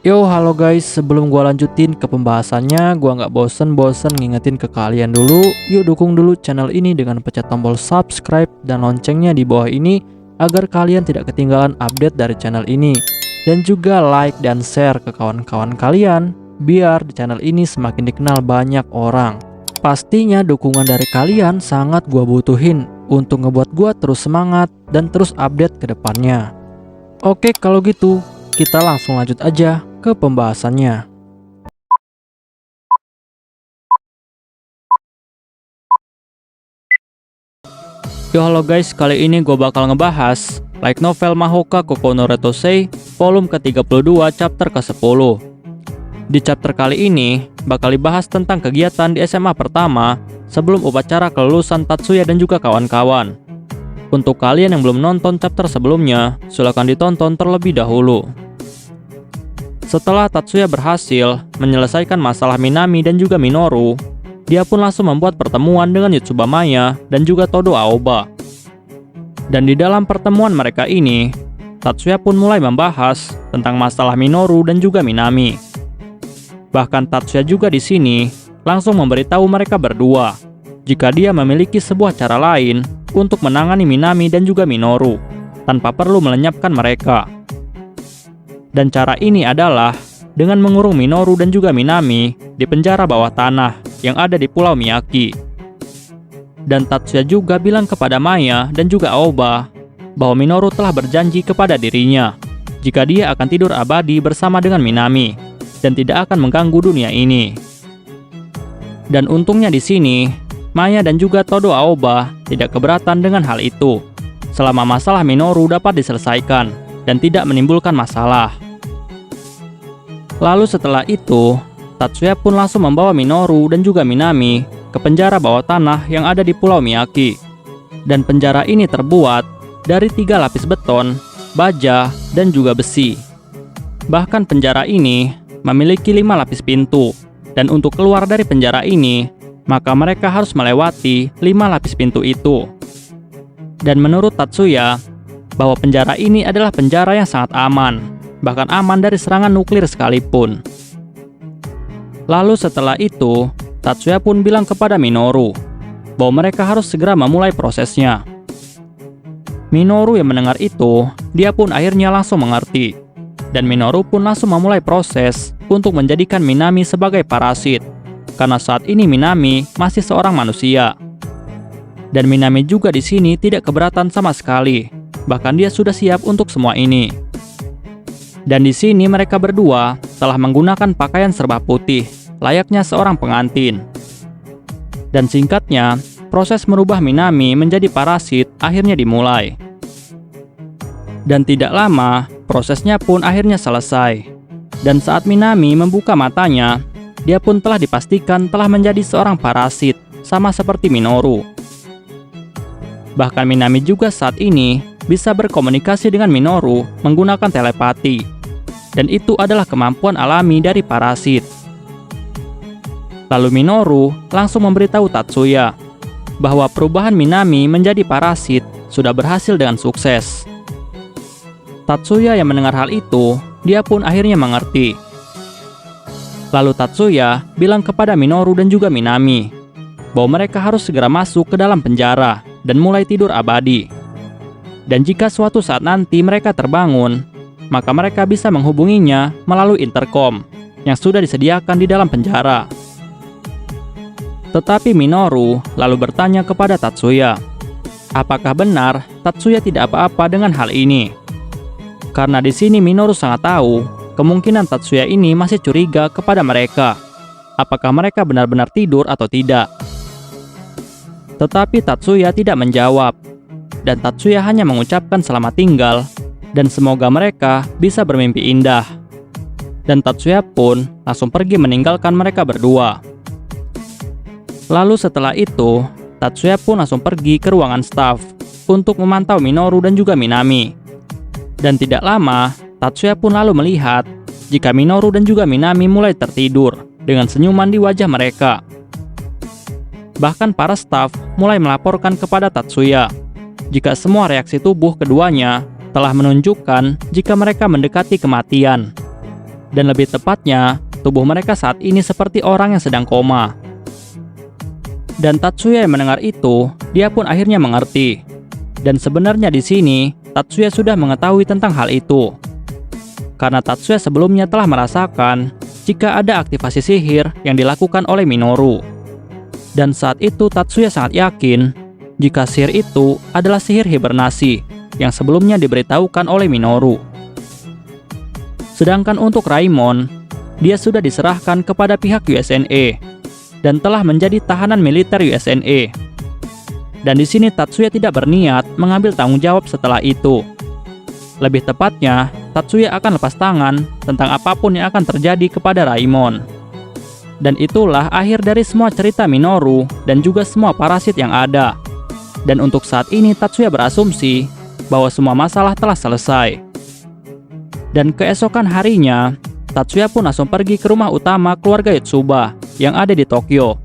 Yo, halo guys, sebelum gua lanjutin ke pembahasannya, gua nggak bosen-bosen ngingetin ke kalian dulu, yuk dukung dulu channel ini dengan pencet tombol subscribe dan loncengnya di bawah ini, agar kalian tidak ketinggalan update dari channel ini. Dan juga like dan share ke kawan-kawan kalian, biar di channel ini semakin dikenal banyak orang. Pastinya dukungan dari kalian sangat gua butuhin, untuk ngebuat gua terus semangat dan terus update ke depannya. Oke, kalau gitu, kita langsung lanjut aja ke pembahasannya. Yo, halo guys, kali ini gue bakal ngebahas light novel Mahoka Koko no Retosei volume ke-32 chapter ke-10. Di chapter kali ini bakal dibahas tentang kegiatan di SMA pertama sebelum upacara kelulusan Tatsuya dan juga kawan-kawan. Untuk kalian yang belum nonton chapter sebelumnya, silahkan ditonton terlebih dahulu. Setelah Tatsuya berhasil menyelesaikan masalah Minami dan juga Minoru, dia pun langsung membuat pertemuan dengan Yotsuba-maya dan juga Todo Aoba. Dan di dalam pertemuan mereka ini, Tatsuya pun mulai membahas tentang masalah Minoru dan juga Minami. Bahkan Tatsuya juga di sini langsung memberitahu mereka berdua jika dia memiliki sebuah cara lain untuk menangani Minami dan juga Minoru tanpa perlu melenyapkan mereka. Dan cara ini adalah dengan mengurung Minoru dan juga Minami di penjara bawah tanah yang ada di Pulau Miyaki. Dan Tatsuya juga bilang kepada Maya dan juga Aoba bahwa Minoru telah berjanji kepada dirinya jika dia akan tidur abadi bersama dengan Minami dan tidak akan mengganggu dunia ini. Dan untungnya di sini, Maya dan juga Todo Aoba tidak keberatan dengan hal itu selama masalah Minoru dapat diselesaikan dan tidak menimbulkan masalah. Lalu setelah itu, Tatsuya pun langsung membawa Minoru dan juga Minami ke penjara bawah tanah yang ada di Pulau Miyaki. Dan penjara ini terbuat dari 3 lapis beton, baja, dan juga besi. Bahkan penjara ini memiliki 5 lapis pintu, dan untuk keluar dari penjara ini, maka mereka harus melewati 5 lapis pintu itu. Dan menurut Tatsuya, bahwa penjara ini adalah penjara yang sangat aman, bahkan aman dari serangan nuklir sekalipun. Lalu setelah itu, Tatsuya pun bilang kepada Minoru bahwa mereka harus segera memulai prosesnya. Minoru yang mendengar itu, dia pun akhirnya langsung mengerti. Dan Minoru pun langsung memulai proses untuk menjadikan Minami sebagai parasit, karena saat ini Minami masih seorang manusia. Dan Minami juga di sini tidak keberatan sama sekali, bahkan dia sudah siap untuk semua ini. Dan di sini mereka berdua telah menggunakan pakaian serba putih, layaknya seorang pengantin. Dan singkatnya, proses merubah Minami menjadi parasit akhirnya dimulai. Dan tidak lama, prosesnya pun akhirnya selesai. Dan saat Minami membuka matanya, dia pun telah dipastikan telah menjadi seorang parasit, sama seperti Minoru. Bahkan Minami juga saat ini bisa berkomunikasi dengan Minoru menggunakan telepati. Dan itu adalah kemampuan alami dari parasit. Lalu Minoru langsung memberitahu Tatsuya bahwa perubahan Minami menjadi parasit sudah berhasil dengan sukses. Tatsuya yang mendengar hal itu, dia pun akhirnya mengerti. Lalu Tatsuya bilang kepada Minoru dan juga Minami bahwa mereka harus segera masuk ke dalam penjara dan mulai tidur abadi. Dan jika suatu saat nanti mereka terbangun, maka mereka bisa menghubunginya melalui intercom yang sudah disediakan di dalam penjara. Tetapi Minoru lalu bertanya kepada Tatsuya, apakah benar Tatsuya tidak apa-apa dengan hal ini? Karena di sini Minoru sangat tahu kemungkinan Tatsuya ini masih curiga kepada mereka, apakah mereka benar-benar tidur atau tidak. Tetapi Tatsuya tidak menjawab, dan Tatsuya hanya mengucapkan selamat tinggal dan semoga mereka bisa bermimpi indah. Dan Tatsuya pun langsung pergi meninggalkan mereka berdua. Lalu setelah itu, Tatsuya pun langsung pergi ke ruangan staf untuk memantau Minoru dan juga Minami. Dan tidak lama, Tatsuya pun lalu melihat jika Minoru dan juga Minami mulai tertidur dengan senyuman di wajah mereka. Bahkan para staf mulai melaporkan kepada Tatsuya jika semua reaksi tubuh keduanya telah menunjukkan jika mereka mendekati kematian. Dan lebih tepatnya, tubuh mereka saat ini seperti orang yang sedang koma. Dan Tatsuya yang mendengar itu, dia pun akhirnya mengerti. Dan sebenarnya di sini, Tatsuya sudah mengetahui tentang hal itu. Karena Tatsuya sebelumnya telah merasakan jika ada aktivasi sihir yang dilakukan oleh Minoru. Dan saat itu Tatsuya sangat yakin jika sihir itu adalah sihir hibernasi yang sebelumnya diberitahukan oleh Minoru. Sedangkan untuk Raimon, dia sudah diserahkan kepada pihak USNA dan telah menjadi tahanan militer USNA. Dan di sini Tatsuya tidak berniat mengambil tanggung jawab setelah itu. Lebih tepatnya, Tatsuya akan lepas tangan tentang apapun yang akan terjadi kepada Raimon. Dan itulah akhir dari semua cerita Minoru dan juga semua parasit yang ada. Dan untuk saat ini Tatsuya berasumsi bahwa semua masalah telah selesai. Dan keesokan harinya, Tatsuya pun langsung pergi ke rumah utama keluarga Yotsuba yang ada di Tokyo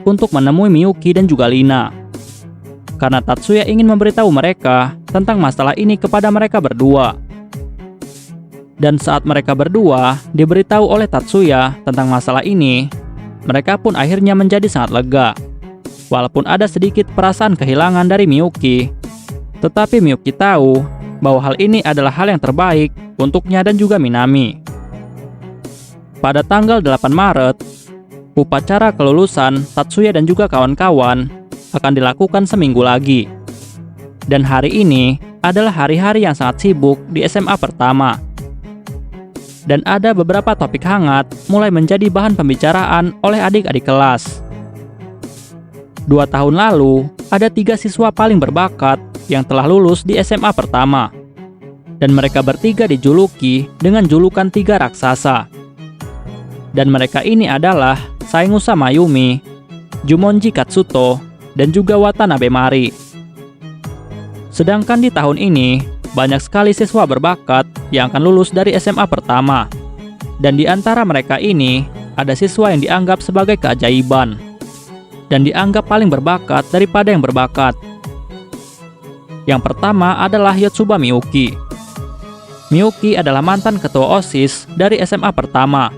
untuk menemui Miyuki dan juga Lina. Karena Tatsuya ingin memberitahu mereka tentang masalah ini kepada mereka berdua. Dan saat mereka berdua diberitahu oleh Tatsuya tentang masalah ini, mereka pun akhirnya menjadi sangat lega. Walaupun ada sedikit perasaan kehilangan dari Miyuki, tetapi Miyuki tahu bahwa hal ini adalah hal yang terbaik untuknya dan juga Minami. Pada tanggal 8 Maret, upacara kelulusan Tatsuya dan juga kawan-kawan akan dilakukan seminggu lagi. Dan hari ini adalah hari-hari yang sangat sibuk di SMA pertama. Dan ada beberapa topik hangat mulai menjadi bahan pembicaraan oleh adik-adik kelas. 2 tahun lalu, ada 3 siswa paling berbakat yang telah lulus di SMA pertama. Dan mereka bertiga dijuluki dengan julukan 3 raksasa. Dan mereka ini adalah Saengusa Mayumi, Jumonji Katsuto, dan juga Watanabe Mari. Sedangkan di tahun ini, banyak sekali siswa berbakat yang akan lulus dari SMA pertama. Dan di antara mereka ini, ada siswa yang dianggap sebagai keajaiban. Dan dianggap paling berbakat daripada yang berbakat. Yang pertama adalah Yotsuba Miyuki. Miyuki adalah mantan ketua OSIS dari SMA pertama.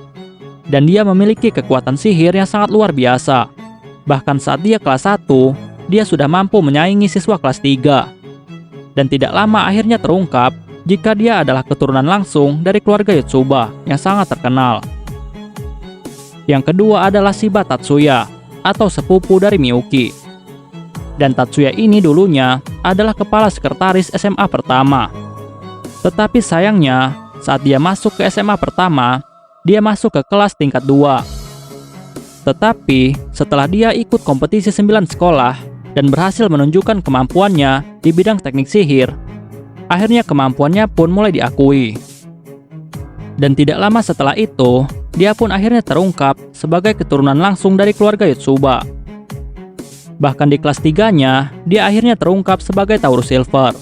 Dan dia memiliki kekuatan sihir yang sangat luar biasa. Bahkan saat dia kelas 1, dia sudah mampu menyaingi siswa kelas 3. Dan tidak lama akhirnya terungkap jika dia adalah keturunan langsung dari keluarga Yotsuba yang sangat terkenal. Yang kedua adalah Shiba Tatsuya, atau sepupu dari Miyuki. Dan Tatsuya ini dulunya adalah kepala sekretaris SMA pertama. Tetapi sayangnya, saat dia masuk ke SMA pertama, dia masuk ke kelas tingkat 2. Tetapi setelah dia ikut kompetisi 9 sekolah dan berhasil menunjukkan kemampuannya di bidang teknik sihir, akhirnya kemampuannya pun mulai diakui. Dan tidak lama setelah itu, dia pun akhirnya terungkap sebagai keturunan langsung dari keluarga Yotsuba. Bahkan di kelas 3-nya, dia akhirnya terungkap sebagai Taurus Silver.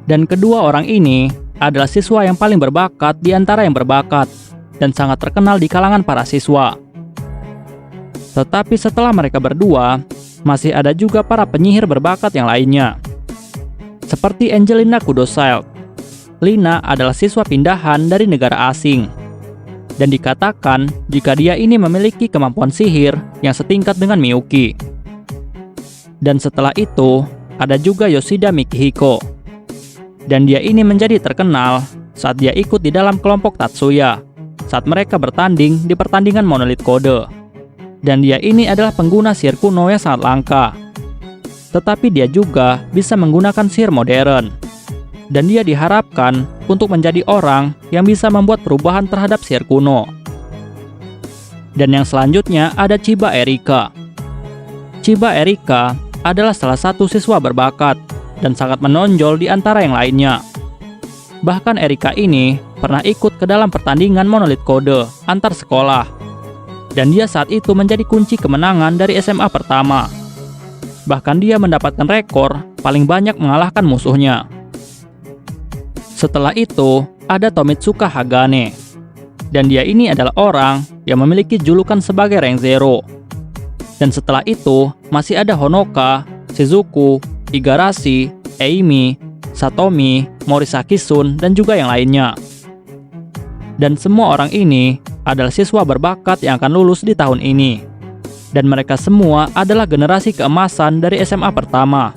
Dan kedua orang ini adalah siswa yang paling berbakat di antara yang berbakat dan sangat terkenal di kalangan para siswa. Tetapi setelah mereka berdua, masih ada juga para penyihir berbakat yang lainnya. Seperti Angelina Kudosile. Lina adalah siswa pindahan dari negara asing. Dan dikatakan jika dia ini memiliki kemampuan sihir yang setingkat dengan Miyuki. Dan setelah itu, ada juga Yoshida Mikihiko. Dan dia ini menjadi terkenal saat dia ikut di dalam kelompok Tatsuya saat mereka bertanding di pertandingan Monolith Code. Dan dia ini adalah pengguna sihir kuno yang sangat langka. Tetapi dia juga bisa menggunakan sihir modern. Dan dia diharapkan untuk menjadi orang yang bisa membuat perubahan terhadap sihir kuno. Dan yang selanjutnya ada Chiba Erika. Chiba Erika adalah salah satu siswa berbakat dan sangat menonjol di antara yang lainnya. Bahkan Erika ini pernah ikut ke dalam pertandingan Monolith Code antar sekolah. Dan dia saat itu menjadi kunci kemenangan dari SMA pertama. Bahkan dia mendapatkan rekor paling banyak mengalahkan musuhnya. Setelah itu, ada Tomitsuka Hagane. Dan dia ini adalah orang yang memiliki julukan sebagai Rank Zero. Dan setelah itu, masih ada Honoka, Shizuku, Igarashi, Eimi, Satomi, Morisaki Sun, dan juga yang lainnya. Dan semua orang ini adalah siswa berbakat yang akan lulus di tahun ini. Dan mereka semua adalah generasi keemasan dari SMA pertama.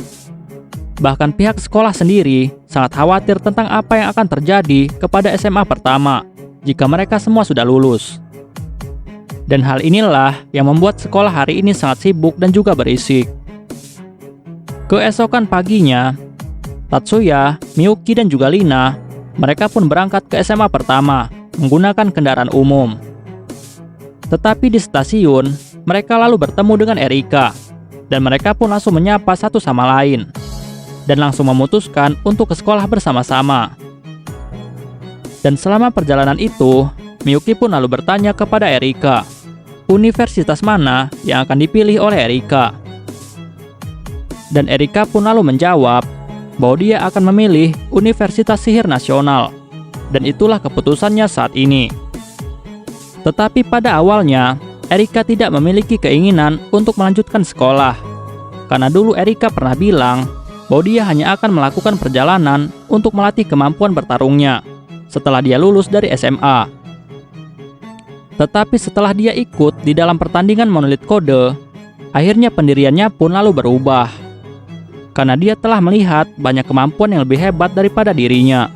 Bahkan pihak sekolah sendiri sangat khawatir tentang apa yang akan terjadi kepada SMA pertama jika mereka semua sudah lulus. Dan hal inilah yang membuat sekolah hari ini sangat sibuk dan juga berisik. Keesokan paginya, Tatsuya, Miyuki, dan juga Lina, mereka pun berangkat ke SMA pertama menggunakan kendaraan umum. Tetapi di stasiun, mereka lalu bertemu dengan Erika, dan mereka pun langsung menyapa satu sama lain, dan langsung memutuskan untuk ke sekolah bersama-sama. Dan selama perjalanan itu, Miyuki pun lalu bertanya kepada Erika, universitas mana yang akan dipilih oleh Erika. Dan Erika pun lalu menjawab bahwa dia akan memilih Universitas Sihir Nasional, dan itulah keputusannya saat ini. Tetapi pada awalnya, Erika tidak memiliki keinginan untuk melanjutkan sekolah, karena dulu Erika pernah bilang bahwa dia hanya akan melakukan perjalanan untuk melatih kemampuan bertarungnya setelah dia lulus dari SMA. Tetapi setelah dia ikut di dalam pertandingan Monolith Code, akhirnya pendiriannya pun lalu berubah, karena dia telah melihat banyak kemampuan yang lebih hebat daripada dirinya.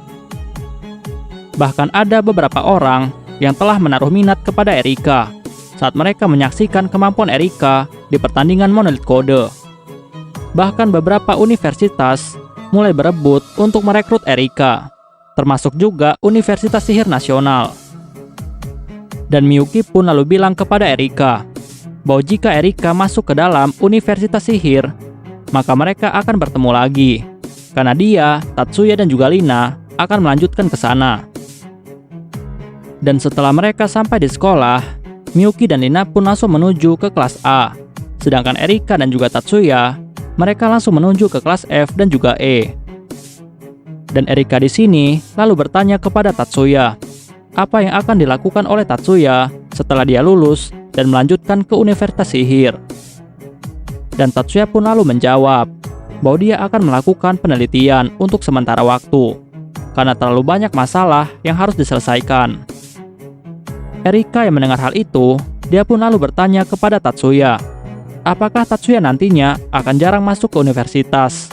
Bahkan ada beberapa orang yang telah menaruh minat kepada Erika saat mereka menyaksikan kemampuan Erika di pertandingan Monolith Code. Bahkan beberapa universitas mulai berebut untuk merekrut Erika, termasuk juga Universitas Sihir Nasional. Dan Miyuki pun lalu bilang kepada Erika bahwa jika Erika masuk ke dalam Universitas Sihir, maka mereka akan bertemu lagi, karena dia, Tatsuya, dan juga Lina akan melanjutkan ke sana. Dan setelah mereka sampai di sekolah, Miyuki dan Lina pun langsung menuju ke kelas A, sedangkan Erika dan juga Tatsuya, mereka langsung menuju ke kelas F dan juga E. Dan Erika di sini lalu bertanya kepada Tatsuya, apa yang akan dilakukan oleh Tatsuya setelah dia lulus dan melanjutkan ke Universitas Sihir. Dan Tatsuya pun lalu menjawab bahwa dia akan melakukan penelitian untuk sementara waktu, karena terlalu banyak masalah yang harus diselesaikan. Erika yang mendengar hal itu, dia pun lalu bertanya kepada Tatsuya, apakah Tatsuya nantinya akan jarang masuk ke universitas.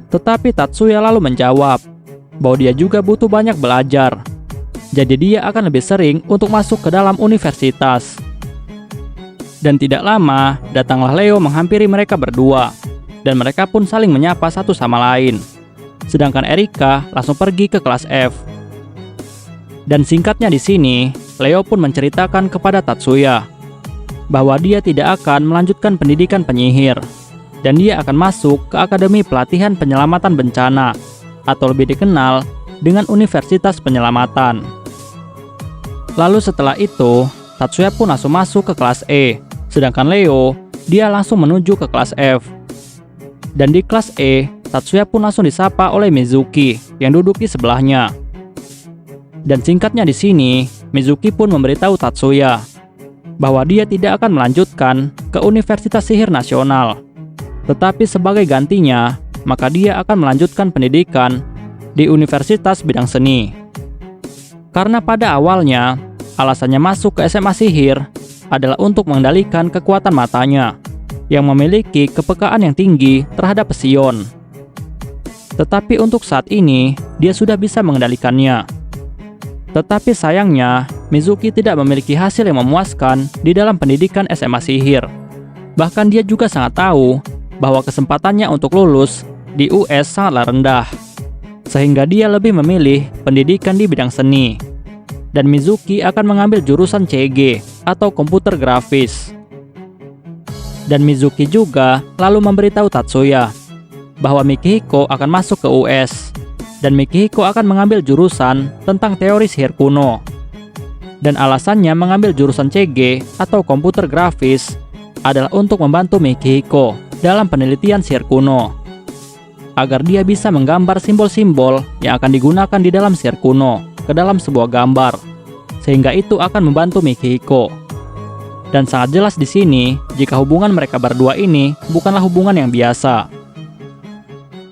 Tetapi Tatsuya lalu menjawab bahwa dia juga butuh banyak belajar, jadi dia akan lebih sering untuk masuk ke dalam universitas. Dan tidak lama, datanglah Leo menghampiri mereka berdua, dan mereka pun saling menyapa satu sama lain. Sedangkan Erika langsung pergi ke kelas F. Dan singkatnya di sini, Leo pun menceritakan kepada Tatsuya bahwa dia tidak akan melanjutkan pendidikan penyihir, dan dia akan masuk ke Akademi Pelatihan Penyelamatan Bencana, atau lebih dikenal dengan Universitas Penyelamatan. Lalu setelah itu, Tatsuya pun langsung masuk ke kelas E, sedangkan Leo, dia langsung menuju ke kelas F. Dan di kelas E, Tatsuya pun langsung disapa oleh Mizuki yang duduk di sebelahnya. Dan singkatnya di sini, Mizuki pun memberitahu Tatsuya bahwa dia tidak akan melanjutkan ke Universitas Sihir Nasional. Tetapi sebagai gantinya, maka dia akan melanjutkan pendidikan di Universitas Bidang Seni. Karena pada awalnya, alasannya masuk ke SMA Sihir adalah untuk mengendalikan kekuatan matanya yang memiliki kepekaan yang tinggi terhadap pesion. Tetapi untuk saat ini, dia sudah bisa mengendalikannya. Tetapi sayangnya, Mizuki tidak memiliki hasil yang memuaskan di dalam pendidikan SMA Sihir. Bahkan dia juga sangat tahu bahwa kesempatannya untuk lulus di US sangatlah rendah, sehingga dia lebih memilih pendidikan di bidang seni. Dan Mizuki akan mengambil jurusan CG atau komputer grafis. Dan Mizuki juga lalu memberitahu Tatsuya bahwa Mikihiko akan masuk ke US, dan Mikihiko akan mengambil jurusan tentang teori sihir kuno. Dan alasannya mengambil jurusan CG atau komputer grafis adalah untuk membantu Mikihiko dalam penelitian sihir kuno, agar dia bisa menggambar simbol-simbol yang akan digunakan di dalam sihir kuno ke dalam sebuah gambar, sehingga itu akan membantu Mikihiko. Dan sangat jelas di sini jika hubungan mereka berdua ini bukanlah hubungan yang biasa.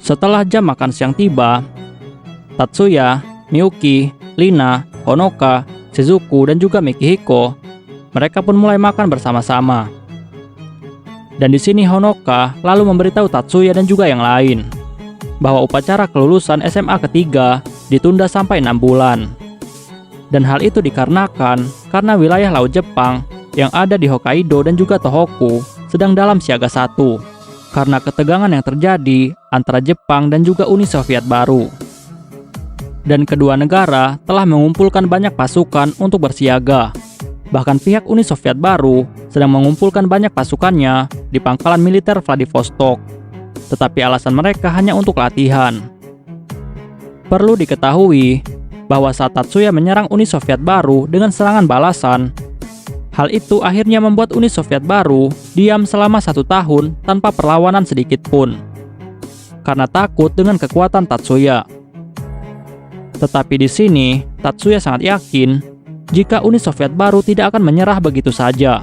Setelah jam makan siang tiba, Tatsuya, Miyuki, Lina, Honoka, Shizuku, dan juga Mikihiko, mereka pun mulai makan bersama-sama. Dan di sini Honoka lalu memberitahu Tatsuya dan juga yang lain bahwa upacara kelulusan SMA ketiga ditunda sampai 6 bulan. Dan hal itu dikarenakan karena wilayah Laut Jepang yang ada di Hokkaido dan juga Tohoku sedang dalam siaga 1 karena ketegangan yang terjadi antara Jepang dan juga Uni Soviet baru. Dan kedua negara telah mengumpulkan banyak pasukan untuk bersiaga. Bahkan pihak Uni Soviet baru sedang mengumpulkan banyak pasukannya di pangkalan militer Vladivostok. Tetapi alasan mereka hanya untuk latihan. Perlu diketahui bahwa saat Tatsuya menyerang Uni Soviet baru dengan serangan balasan, hal itu akhirnya membuat Uni Soviet baru diam selama 1 tahun tanpa perlawanan sedikit pun, karena takut dengan kekuatan Tatsuya. Tetapi di sini, Tatsuya sangat yakin jika Uni Soviet baru tidak akan menyerah begitu saja.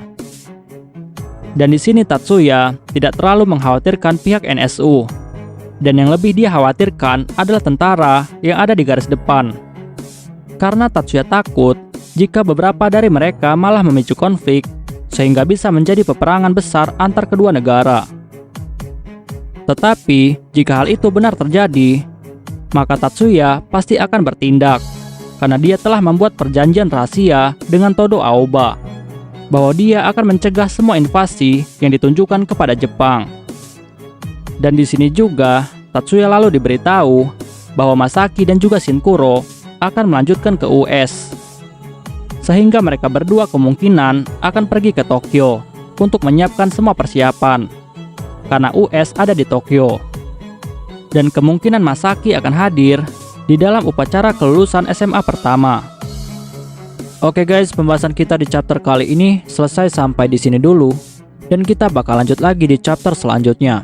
Dan di sini Tatsuya tidak terlalu mengkhawatirkan pihak NSU. Dan yang lebih dia khawatirkan adalah tentara yang ada di garis depan. Karena Tatsuya takut jika beberapa dari mereka malah memicu konflik sehingga bisa menjadi peperangan besar antar kedua negara. Tetapi jika hal itu benar terjadi, maka Tatsuya pasti akan bertindak karena dia telah membuat perjanjian rahasia dengan Todo Aoba bahwa dia akan mencegah semua invasi yang ditunjukkan kepada Jepang. Dan di sini juga Tatsuya lalu diberitahu bahwa Masaki dan juga Shinkuro akan melanjutkan ke US. Sehingga mereka berdua kemungkinan akan pergi ke Tokyo untuk menyiapkan semua persiapan karena US ada di Tokyo. Dan kemungkinan Masaki akan hadir di dalam upacara kelulusan SMA pertama. Oke guys, pembahasan kita di chapter kali ini selesai sampai di sini dulu, dan kita bakal lanjut lagi di chapter selanjutnya.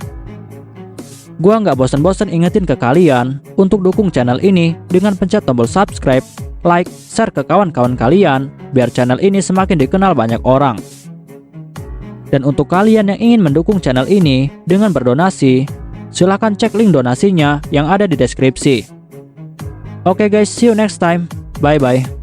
Gua nggak bosan-bosan ingetin ke kalian untuk dukung channel ini dengan pencet tombol subscribe, like, share ke kawan-kawan kalian biar channel ini semakin dikenal banyak orang. Dan untuk kalian yang ingin mendukung channel ini dengan berdonasi, silahkan cek link donasinya yang ada di deskripsi. Oke guys, see you next time. Bye bye.